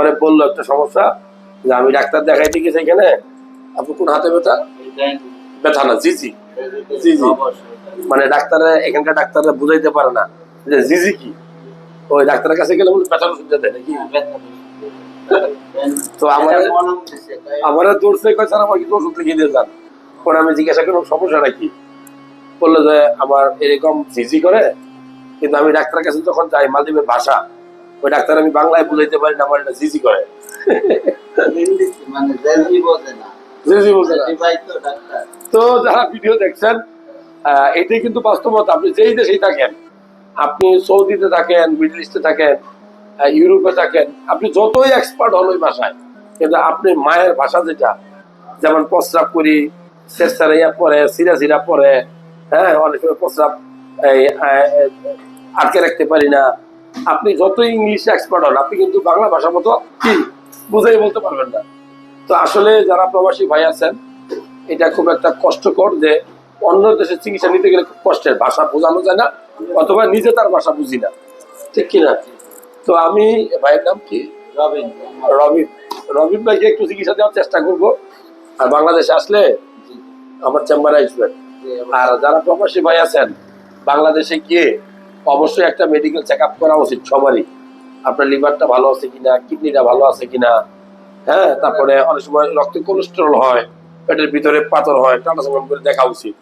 পরে বললো একটা সমস্যা যে আমি ডাক্তার দেখাইতে গেছি এখানে, আপনি কোন হাতে ব্যথা? ব্যথা না, জিজি। জিজি মানে ডাক্তারে, এখানকার ডাক্তাররা বুঝাইতে পারে না যে জিজি কি। ওই ডাক্তারের কাছে গেলে বলে ব্যথার ওষুধ দেয় নাকি। তো আমার দৌড়ছে কয় স্যার আমার কিছু ওষুধ লিখে দিয়ে যান। পরে আমি জিজ্ঞাসা করলাম সমস্যাটা কি, বললো যে আমার এরকম জিজি করে, কিন্তু আমি ডাক্তারের কাছে যখন যাই মালদ্বীপের ভাষা, ওই ডাক্তার আমি বাংলায় বুঝাইতে পারি না আমার এটা জিজি করে। তো যারা ভিডিও দেখছেন, এটাই কিন্তু বাস্তবতা। আপনি যেই দেশেই থাকেন, আপনি সৌদিতে থাকেন, মিডল ইস্টে থাকেন, ইউরোপে থাকেন, আপনি যতই এক্সপার্ট হন ওই ভাষায়, কিন্তু আপনি মায়ের ভাষা যেটা, যেমন প্রস্রাব করি, শেষারাইয়া পরে, সিরা পরে, হ্যাঁ, অনেক সময় প্রস্রাব আটকে রাখতে পারি না। আপনি যতই ইংলিশে এক্সপার্ট হন, আপনি কিন্তু বাংলা ভাষা মতো কি বুঝাই বলতে পারবেন না। তো আসলে যারা প্রবাসী ভাই আছেন, এটা খুব একটা কষ্টকর যে অন্য দেশে চিকিৎসা নিতে গেলে খুব কষ্টের, ভাষা বোঝানো যায় না, অথবা নিজে তার ভাষা বুঝি না, ঠিক কিনা। তো আমি, ভাইয়ের নাম কি? রবিন। রবিন রবিন ভাইকে একটু চিকিৎসা দেওয়ার চেষ্টা করবো, আর বাংলাদেশে আসলে আমার চেম্বারে আসবেন। আর যারা প্রবাসী ভাই আছেন, বাংলাদেশে গিয়ে অবশ্যই একটা মেডিকেল চেক আপ করা উচিত সবারই। আপনার লিভারটা ভালো আছে কিনা, কিডনিটা ভালো আছে কিনা, হ্যাঁ, তারপরে অনেক সময় রক্তে কোলেস্টেরল হয়, পেটের ভিতরে পাথর হয়, আল্ট্রাসাউন্ড করে দেখা উচিত।